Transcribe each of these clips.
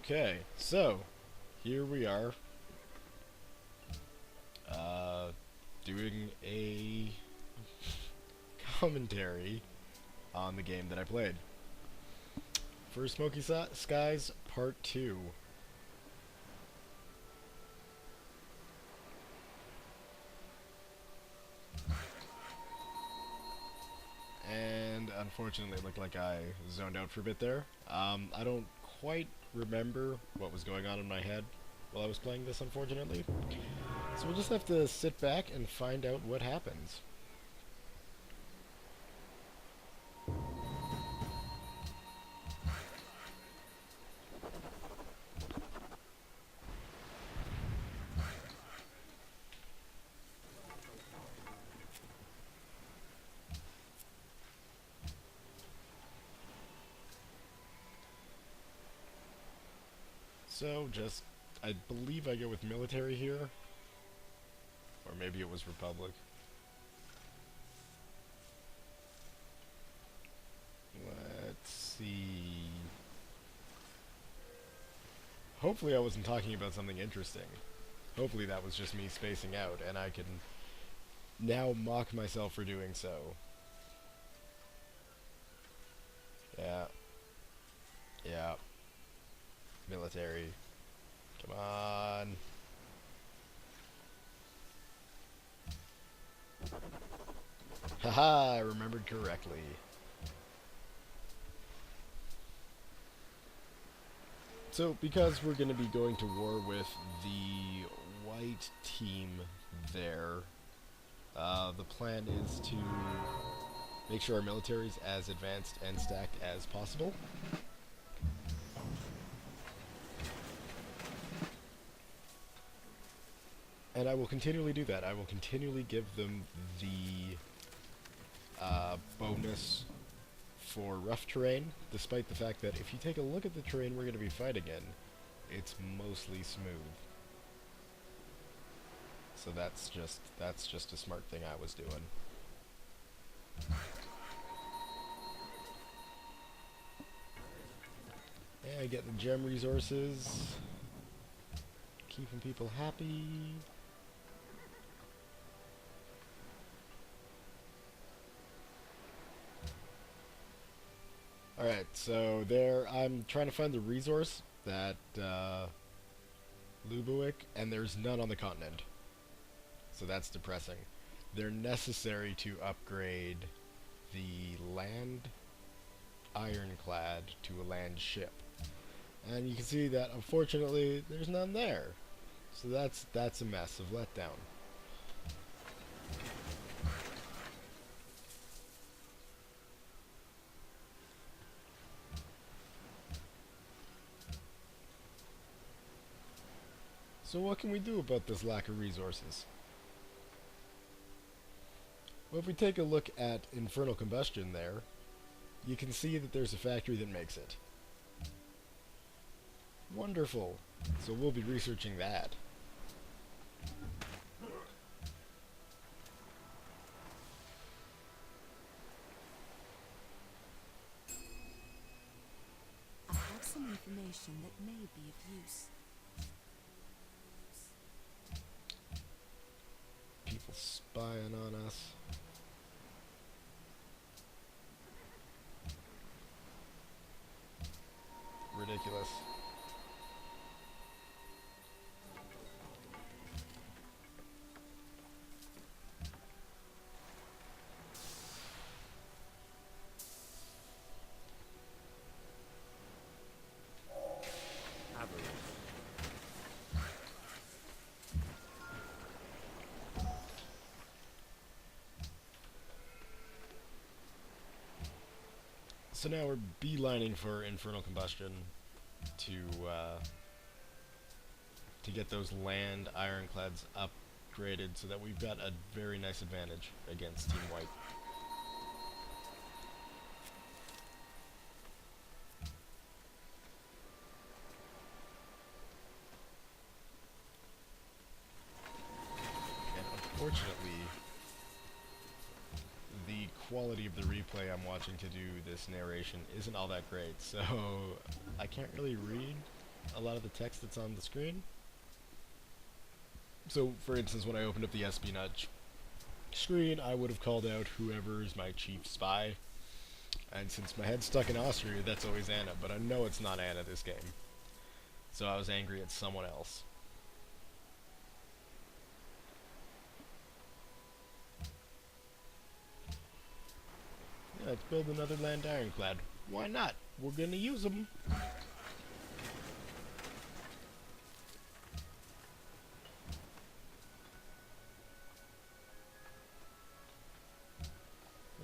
Okay, so here we are, doing a commentary on the game that I played for Smoky Skies Part 2. And unfortunately, it looked like I zoned out for a bit there. I don't quite remember what was going on in my head while I was playing this, unfortunately. So we'll just have to sit back and find out what happens. So just, I believe I go with military here. Or maybe it was Republic. Let's see. Hopefully I wasn't talking about something interesting. Hopefully that was just me spacing out, and I can now mock myself for doing so. Yeah. Yeah. Military. Come on. Haha, I remembered correctly. So, because we're going to be going to war with the white team there, the plan is to make sure our military is as advanced and stacked as possible. And I will continually do that. I will continually give them the bonus for rough terrain, despite the fact that if you take a look at the terrain we're going to be fighting in, it's mostly smooth. So that's just a smart thing I was doing. Yeah, getting the gem resources, keeping people happy. Alright, so there, I'm trying to find the resource that, Lubowick, and there's none on the continent. So that's depressing. They're necessary to upgrade the land ironclad to a land ship. And you can see that, unfortunately, there's none there. So that's a massive letdown. So what can we do about this lack of resources? Well, if we take a look at Infernal Combustion there, you can see that there's a factory that makes it. Wonderful. So we'll be researching that. I have some information that may be of use. People spying on us. Ridiculous. So now we're beelining for Infernal Combustion to get those land ironclads upgraded so that we've got a very nice advantage against Team White. And unfortunately, the quality of the replay I'm watching to do this narration isn't all that great, so I can't really read a lot of the text that's on the screen. So, for instance, when I opened up the espionage screen, I would have called out whoever's my chief spy. And since my head's stuck in Austria, that's always Anna. But I know it's not Anna this game. So I was angry at someone else. Yeah, let's build another land ironclad. Why not? We're gonna use them.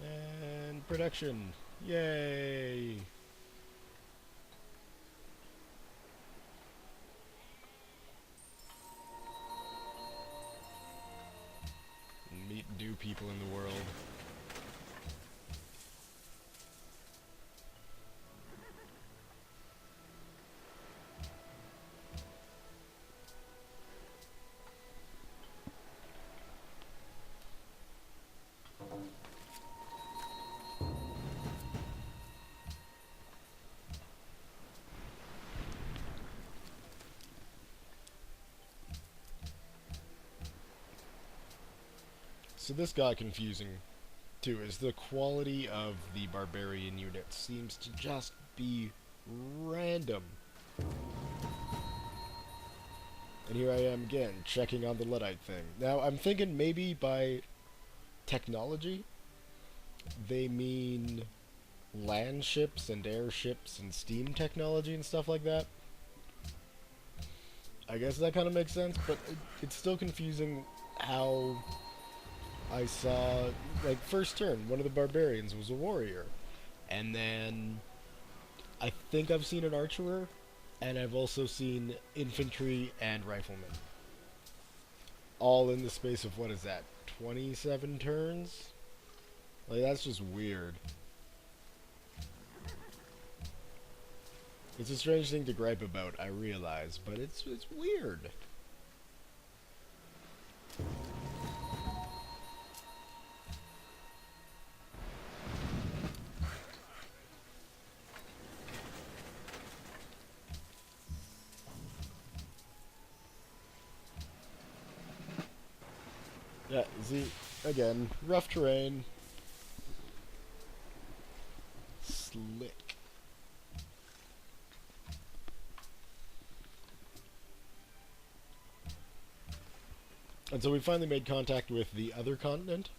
And production. Yay! Meet new people in the world. So this got confusing too, is the quality of the barbarian unit seems to just be random. And here I am again, checking on the Luddite thing. Now, I'm thinking maybe by technology, they mean land ships and airships and steam technology and stuff like that. I guess that kind of makes sense, but it's still confusing how I saw, like, first turn, one of the barbarians was a warrior. And then I think I've seen an archer, and I've also seen infantry and riflemen. All in the space of, what is that, 27 turns? Like, that's just weird. It's a strange thing to gripe about, I realize, but it's weird. Yeah, see, again, rough terrain. Slick. And so we finally made contact with the other continent.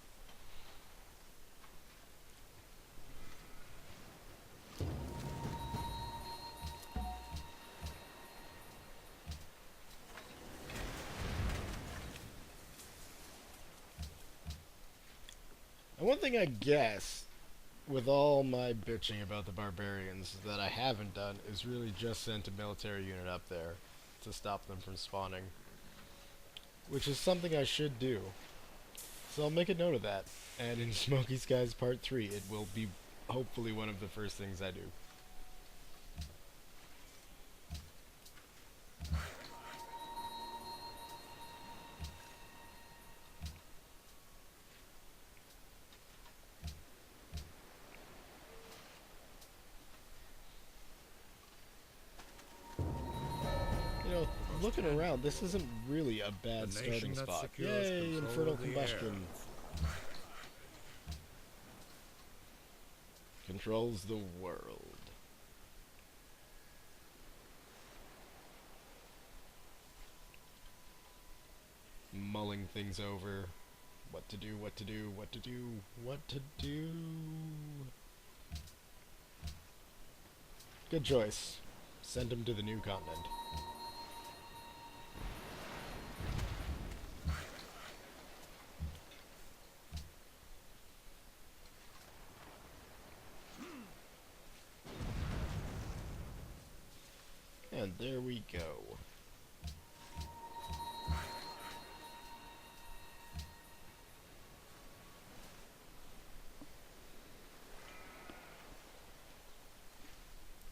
And one thing I guess, with all my bitching about the barbarians, that I haven't done is really just sent a military unit up there to stop them from spawning. Which is something I should do. So I'll make a note of that. And in Smoky Skies Part 3, it will be hopefully one of the first things I do. You know, looking around, this isn't really a bad starting spot. Yay, infernal combustion. Controls the world. Mulling things over. What to do, what to do, what to do, what to do. Good choice. Send him to the new continent. And there we go.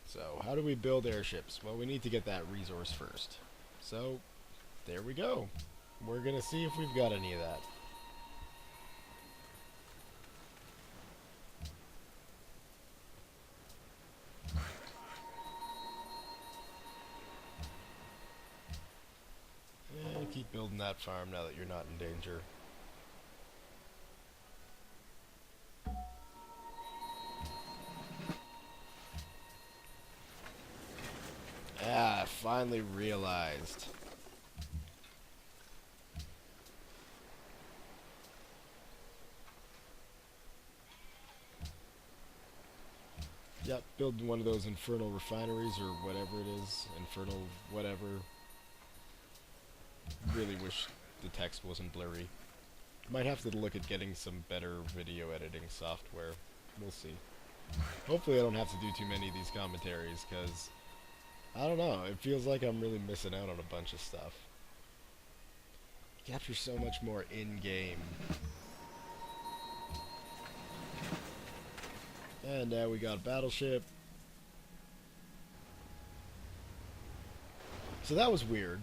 So, how do we build airships? Well, we need to get that resource first. So, there we go. We're gonna see if we've got any of that. that farm now that you're not in danger. Ah, I finally realized. Yep, building one of those infernal refineries or whatever it is. Infernal whatever. Really wish the text wasn't blurry. Might have to look at getting some better video editing software. We'll see. Hopefully I don't have to do too many of these commentaries, because I don't know, it feels like I'm really missing out on a bunch of stuff. You capture so much more in-game. And now we got a battleship. So that was weird.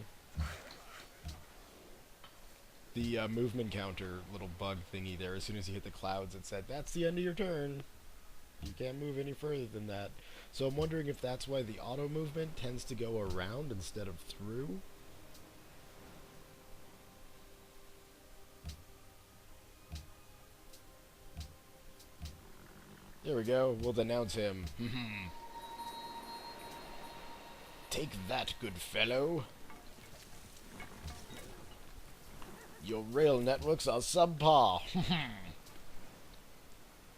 The movement counter little bug thingy there, as soon as you hit the clouds, it said, that's the end of your turn. You can't move any further than that. So I'm wondering if that's why the auto movement tends to go around instead of through. There we go. We'll denounce him. Take that, good fellow. Your rail networks are subpar.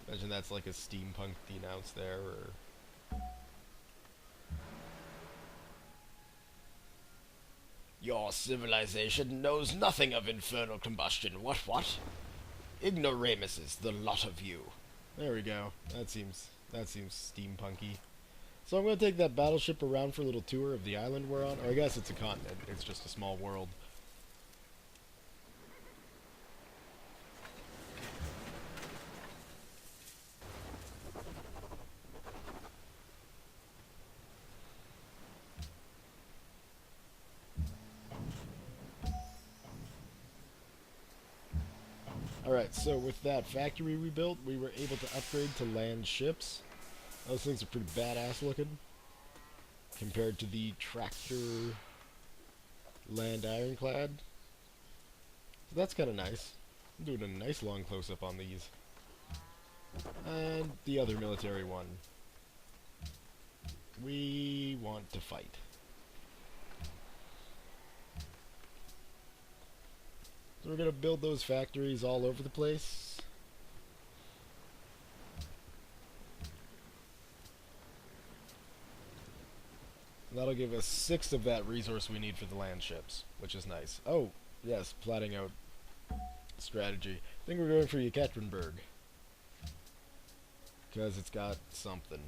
Imagine that's like a steampunk denounce there, or... Your civilization knows nothing of infernal combustion. What? Ignoramuses, the lot of you. There we go. That seems steampunky. So I'm going to take that battleship around for a little tour of the island we're on. Or I guess it's a continent. It's just a small world. Alright, so with that factory we built, we were able to upgrade to land ships. Those things are pretty badass looking compared to the tractor land ironclad. So that's kind of nice. I'm doing a nice long close-up on these. And the other military one. We want to fight. So we're going to build those factories all over the place. That'll give us 6 of that resource we need for the land ships, which is nice. Oh, yes, plotting out strategy. I think we're going for Yekaterinburg, because it's got something.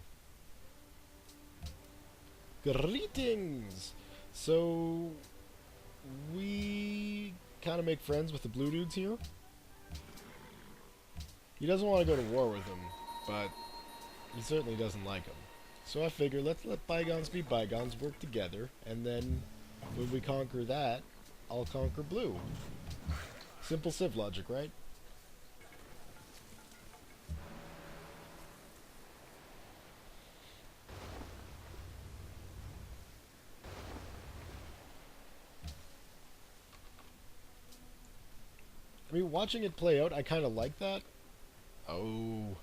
Greetings! So, we kind of make friends with the blue dudes here. He doesn't want to go to war with them, but he certainly doesn't like them. So I figure let's let bygones be bygones, work together, and then when we conquer that, I'll conquer blue. Simple civ logic, right? I mean, watching it play out, I kind of like that. Oh.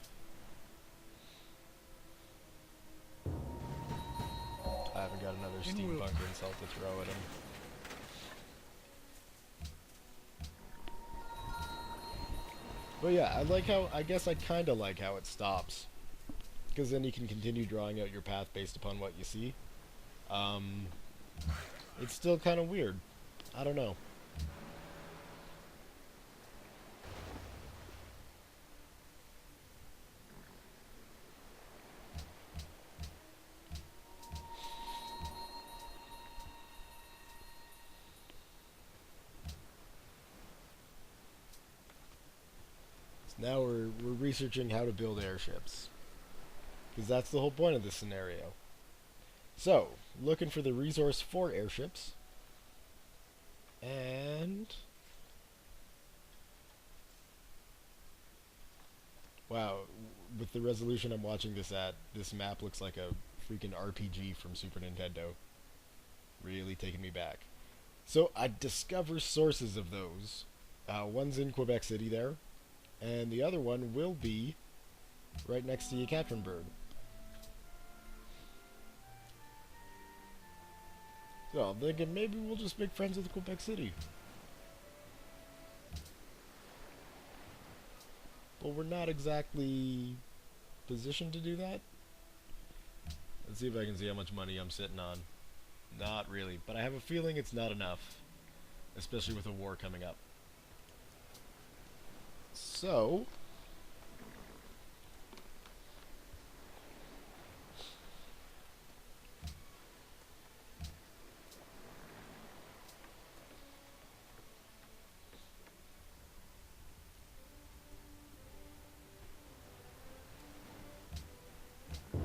I haven't got another steampunk insult to throw at him. But yeah, I guess I kind of like how it stops. Because then you can continue drawing out your path based upon what you see. It's still kind of weird. I don't know. Now we're researching how to build airships. Because that's the whole point of this scenario. So, looking for the resource for airships. And... wow, with the resolution I'm watching this at, this map looks like a freaking RPG from Super Nintendo. Really taking me back. So I discover sources of those. One's in Quebec City there, and the other one will be right next to Yekaterinburg. So I'm thinking maybe we'll just make friends with Quebec City. But we're not exactly positioned to do that. Let's see if I can see how much money I'm sitting on. Not really, but I have a feeling it's not enough, especially with a war coming up. So,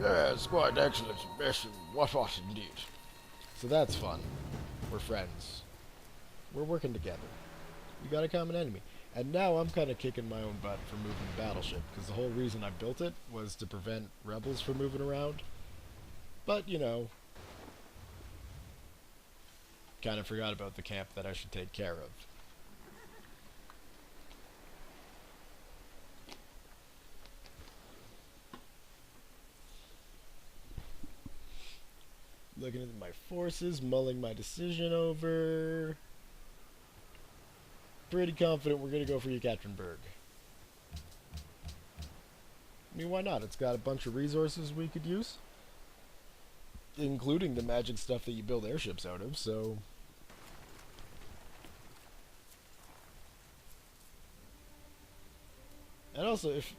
yeah, it's quite an excellent mission. What indeed. So that's fun. We're friends. We're working together. We got a common enemy. And now I'm kind of kicking my own butt for moving the battleship, because the whole reason I built it was to prevent rebels from moving around. But, you know, kind of forgot about the camp that I should take care of. Looking at my forces, mulling my decision over. Pretty confident we're going to go for Yekaterinburg. I mean, why not? It's got a bunch of resources we could use, including the magic stuff that you build airships out of, so... And also, if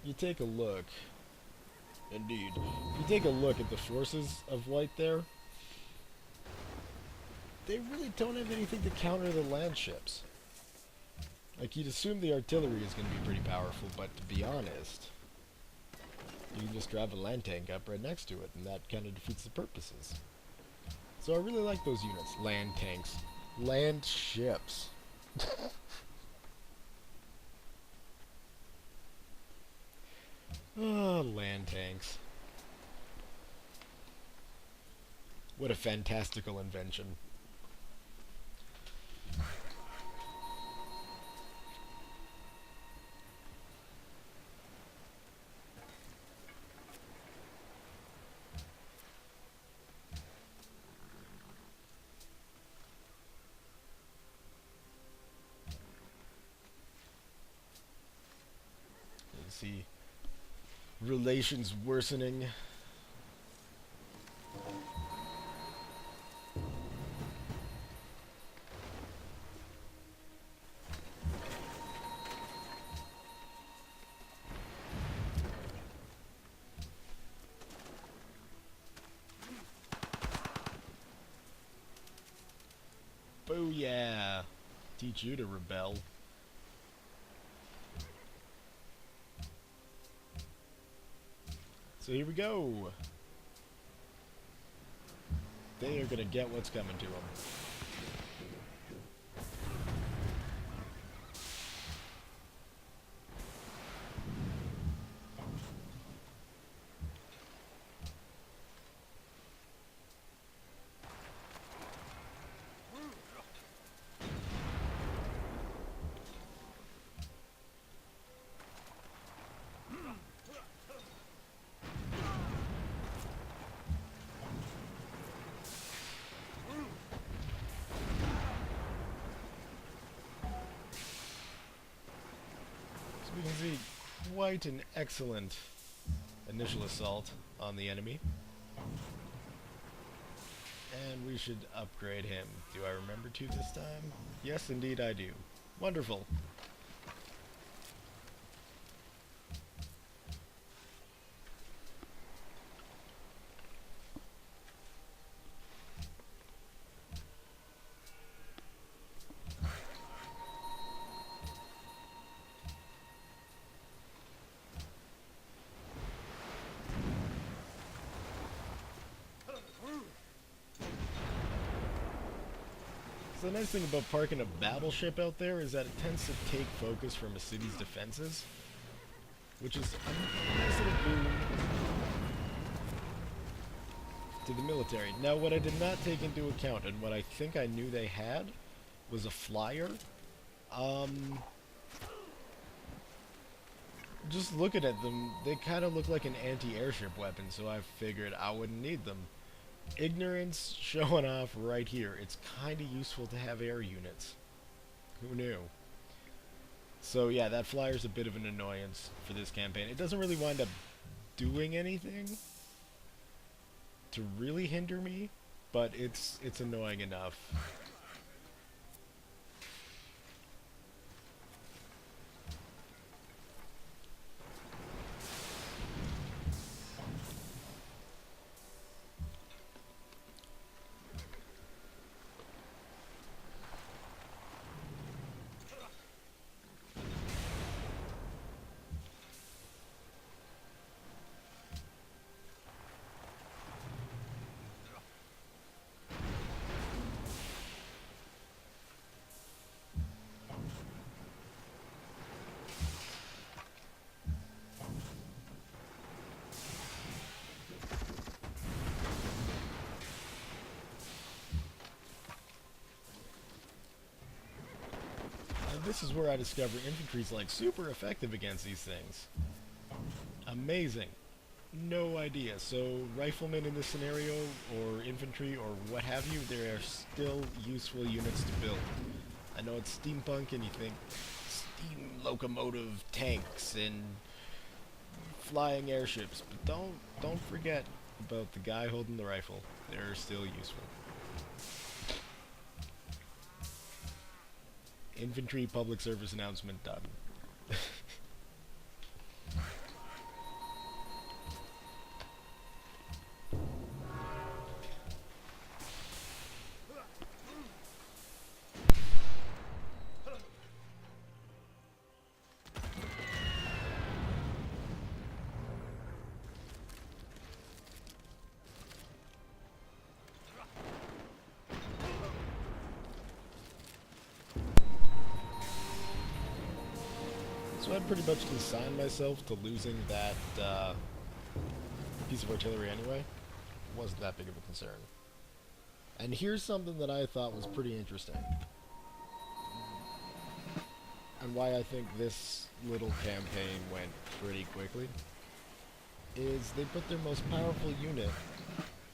you take a look... Indeed. If you take a look at the forces of white there, they really don't have anything to counter the land ships. Like, you'd assume the artillery is going to be pretty powerful, but to be honest, you can just drive a land tank up right next to it, and that kind of defeats the purposes. So I really like those units. Land tanks. Land ships. Ah, land tanks. What a fantastical invention. You see relations worsening. Booyah! Teach you to rebel. So here we go. They are gonna get what's coming to them. We can see quite an excellent initial assault on the enemy. And we should upgrade him. Do I remember to this time? Yes, indeed I do. Wonderful. So the nice thing about parking a battleship out there is that it tends to take focus from a city's defenses, which is a nice little boon. to the military. Now, what I did not take into account, and what I think I knew they had, was a flyer. Just looking at them, they kind of look like an anti-airship weapon, so I figured I wouldn't need them. Ignorance showing off right here. It's kind of useful to have air units. Who knew? So yeah, that flyer's a bit of an annoyance for this campaign. It doesn't really wind up doing anything to really hinder me, but it's annoying enough. This is where I discover infantry's like super effective against these things. Amazing. No idea. So riflemen in this scenario, or infantry, or what have you, they are still useful units to build. I know it's steampunk and you think steam locomotive tanks and flying airships, but don't forget about the guy holding the rifle. They're still useful. Infantry public service announcement done. So I pretty much consigned myself to losing that piece of artillery anyway. It wasn't that big of a concern. And here's something that I thought was pretty interesting. And why I think this little campaign went pretty quickly. Is they put their most powerful unit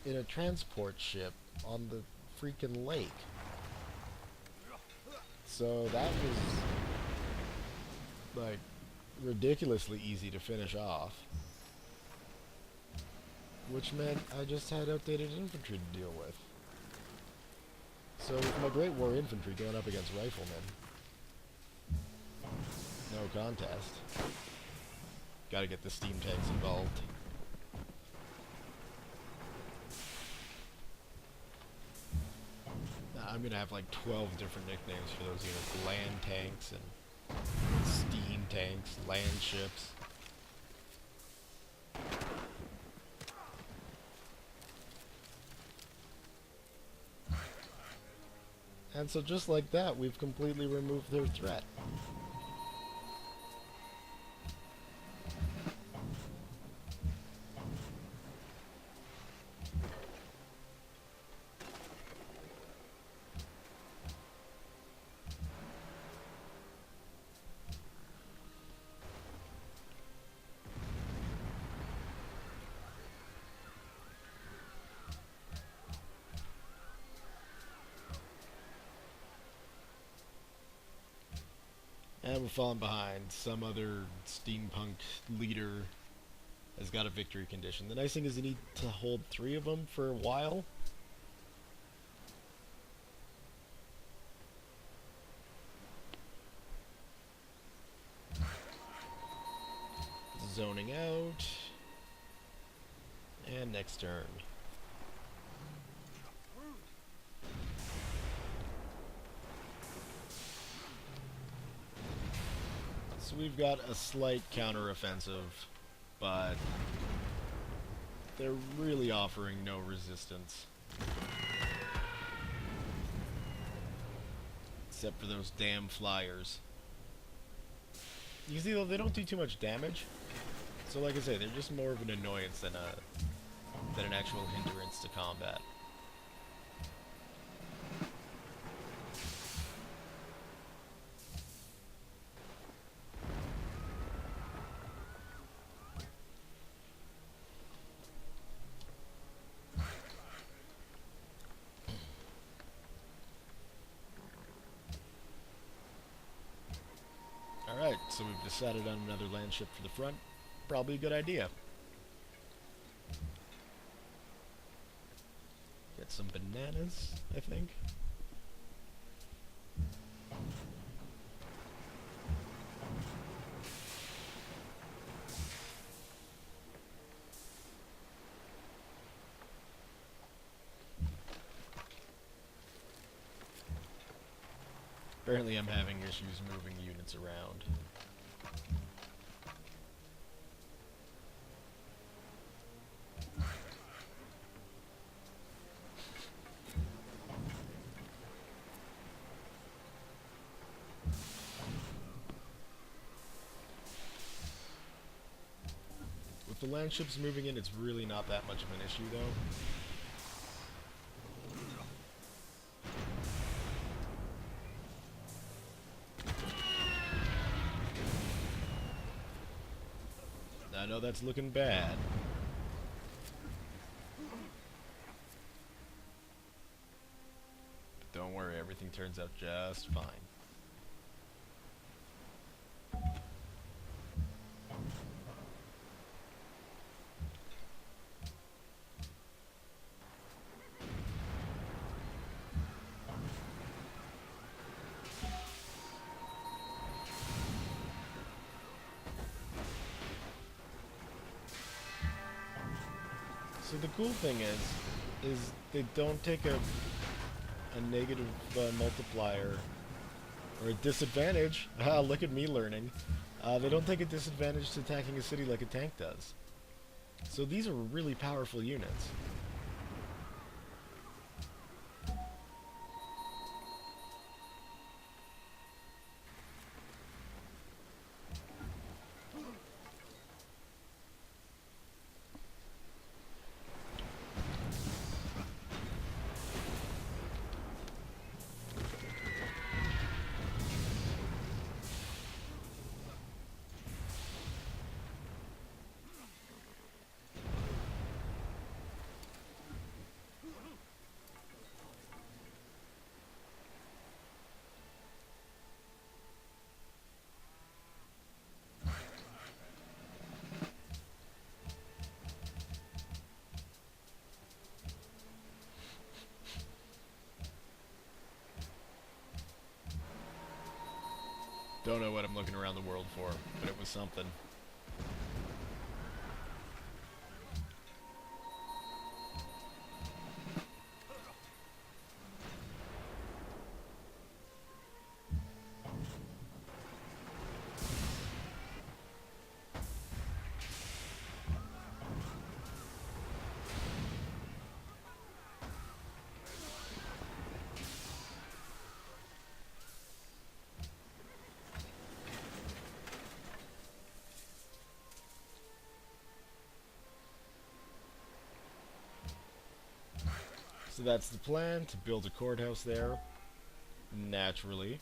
in a transport ship on the freaking lake. So that was like ridiculously easy to finish off, which meant I just had outdated infantry to deal with. So with my Great War infantry going up against riflemen, no contest. Gotta get the steam tanks involved. I'm gonna have like 12 different nicknames for those units. Land tanks and steam tanks, land ships. And so just like that, we've completely removed their threat. And we're falling behind. Some other steampunk leader has got a victory condition. The nice thing is you need to hold 3 of them for a while. Zoning out. And next turn. So we've got a slight counter-offensive, but they're really offering no resistance. Except for those damn flyers. You can see though, they don't do too much damage. So like I say, they're just more of an annoyance than than an actual hindrance to combat. Alright, so we've decided on another land ship for the front. Probably a good idea. Get some bananas, I think. Apparently I'm having issues moving units around. With the land ships moving in, it's really not that much of an issue, though. I know that's looking bad. But don't worry, everything turns out just fine. So the cool thing is they don't take a negative multiplier or a disadvantage. Ah, look at me learning. They don't take a disadvantage to attacking a city like a tank does. So these are really powerful units. Don't know what I'm looking around the world for, but it was something. So that's the plan, to build a courthouse there, naturally.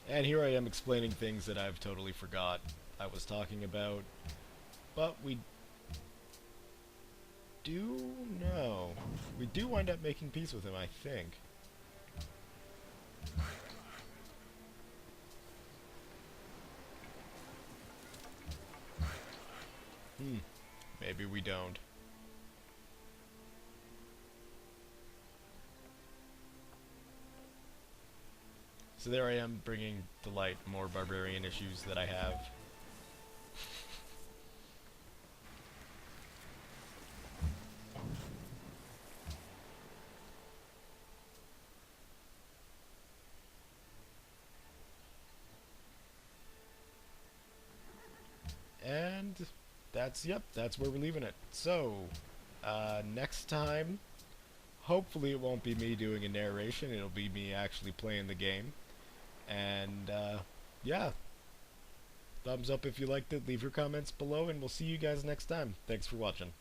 And here I am explaining things that I've totally forgot I was talking about. But we do know. We do wind up making peace with him, I think. Maybe we don't. So there I am, bringing to light more barbarian issues that I have. And that's, yep, that's where we're leaving it. So, next time, Hopefully it won't be me doing a narration, it'll be me actually playing the game. And, yeah, thumbs up if you liked it, leave your comments below, and we'll see you guys next time. Thanks for watching.